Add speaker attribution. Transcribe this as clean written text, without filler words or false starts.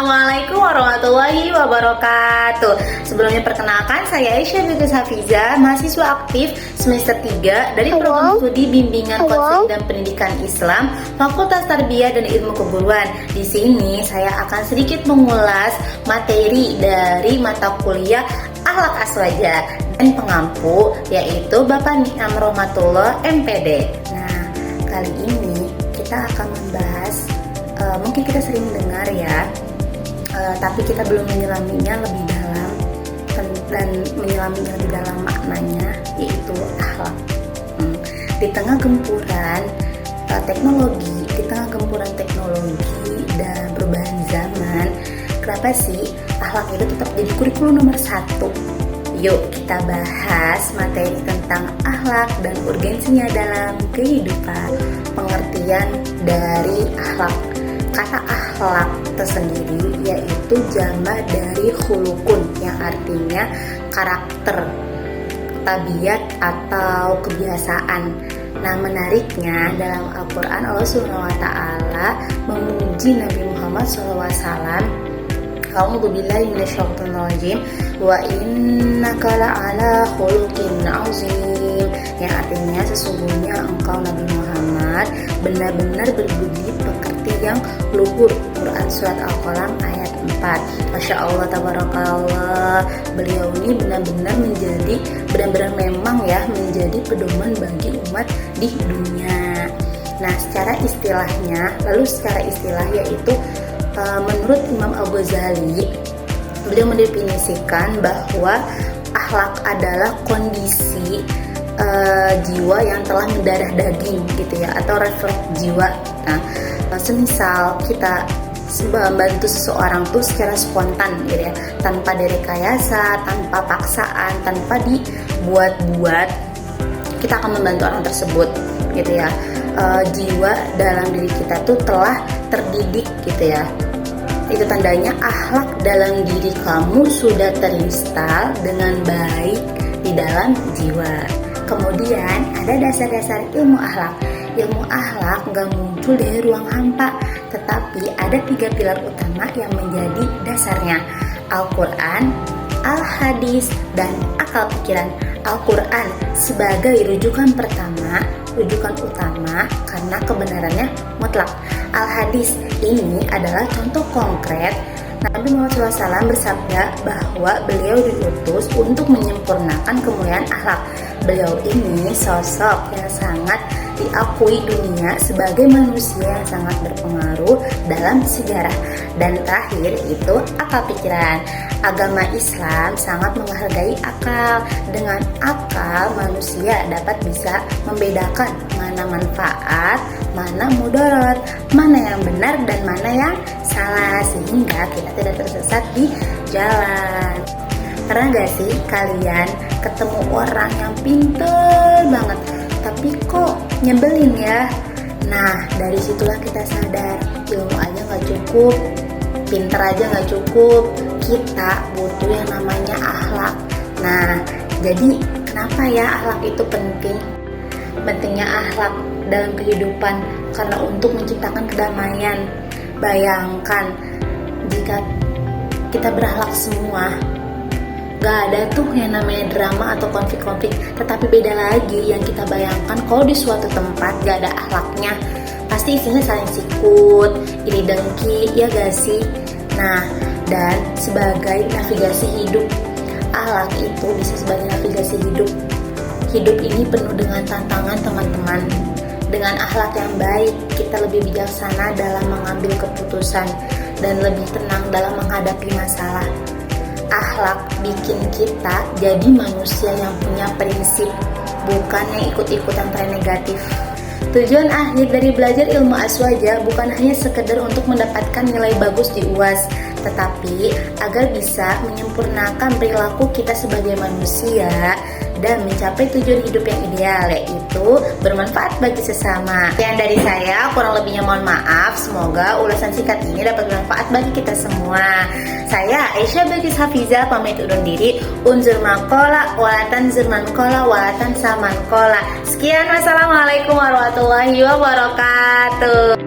Speaker 1: Assalamualaikum warahmatullahi wabarakatuh. Sebelumnya perkenalkan, saya Aisyah Binti Hafiza, mahasiswa aktif semester 3 dari program studi bimbingan konseling dan pendidikan Islam Fakultas Tarbiyah dan Ilmu Keguruan. Di sini saya akan sedikit mengulas materi dari mata kuliah Akhlak Aswaja dan pengampu, yaitu Bapak Ni'am Rohmatullah MPD. Nah, kali ini kita akan membahas, mungkin kita sering mendengar ya, tapi kita belum menyelaminya lebih dalam dan menyelaminya lebih dalam maknanya, yaitu akhlak. Di tengah gempuran teknologi dan perubahan zaman, kenapa sih akhlak itu tetap jadi kurikulum nomor 1? Yuk kita bahas materi tentang akhlak dan urgensinya dalam kehidupan. Pengertian dari akhlak. Kata akhlak tersendiri yaitu jamak dari khulukun, yang artinya karakter, tabiat atau kebiasaan. Nah, menariknya dalam Al-Quran Allah SWT memuji Nabi Muhammad SAW. A'udzubillahi minasyaitonir rajim, wa innaka la'ala khuluqin 'azim, yang artinya sesungguhnya engkau Nabi Muhammad benar-benar berbudi pekerti yang luhur. Quran surat Al-Qalam ayat 4. Masya Allah, tabarakallah, beliau ini benar-benar memang ya menjadi pedoman bagi umat di dunia. Nah, secara istilah yaitu menurut Imam Al-Ghazali, beliau mendefinisikan bahwa akhlak adalah kondisi jiwa yang telah mendarah daging gitu ya, atau refleks jiwa. Nah, semisal kita membantu seseorang tuh secara spontan gitu ya, tanpa direkayasa, tanpa paksaan, tanpa dibuat-buat, kita akan membantu orang tersebut gitu ya. Jiwa dalam diri kita tuh telah terdidik gitu ya. Itu tandanya akhlak dalam diri kamu sudah terinstal dengan baik di dalam jiwa. Kemudian ada dasar-dasar ilmu akhlak. Ilmu akhlak gak muncul dari ruang hampa, tetapi ada 3 pilar utama yang menjadi dasarnya: Al-Quran, Al-Hadis, dan akal pikiran. Al-Quran sebagai rujukan utama karena kebenarannya mutlak. Al-Hadis ini adalah contoh konkret. Nabi Muhammad SAW bersabda bahwa beliau diutus untuk menyempurnakan kemuliaan akhlak. Beliau ini sosok yang sangat diakui dunia sebagai manusia yang sangat berpengaruh dalam sejarah. Dan terakhir itu akal pikiran. Agama Islam sangat menghargai akal. Dengan akal manusia dapat bisa membedakan mana manfaat, mana mudarat, mana yang benar dan mana yang salah, sehingga kita tidak tersesat di jalan. Pernah gak sih kalian ketemu orang yang pinter banget tapi kok nyebelin ya? Nah, dari situlah kita sadar ilmu aja gak cukup, pinter aja gak cukup, kita butuh yang namanya akhlak. Nah, jadi kenapa ya akhlak itu penting? Pentingnya akhlak dalam kehidupan karena untuk menciptakan kedamaian. Bayangkan jika kita berakhlak semua, gak ada tuh yang namanya drama atau konflik-konflik. Tetapi beda lagi yang kita bayangkan kalau di suatu tempat gak ada akhlaknya, pasti isinya saling sikut, iri dengki, ya gak sih? Nah, dan sebagai navigasi hidup, akhlak itu bisa sebagai navigasi hidup. Hidup ini penuh dengan tantangan teman-teman. Dengan akhlak yang baik, kita lebih bijaksana dalam mengambil keputusan dan lebih tenang dalam menghadapi masalah. Akhlak bikin kita jadi manusia yang punya prinsip, bukan yang ikut-ikutan tren negatif. Tujuan akhir dari belajar ilmu aswaja bukan hanya sekedar untuk mendapatkan nilai bagus di UAS, tetapi agar bisa menyempurnakan perilaku kita sebagai manusia dan mencapai tujuan hidup yang ideal, yaitu bermanfaat bagi sesama. Yang dari saya, kurang lebihnya mohon maaf. Semoga ulasan singkat ini dapat bermanfaat bagi kita semua. Saya Aisyah Binti Hafiza pamit undur diri. Unzur makola, walatan zurman kola, walatan saman kola. Sekian, wassalamualaikum warahmatullahi wabarakatuh.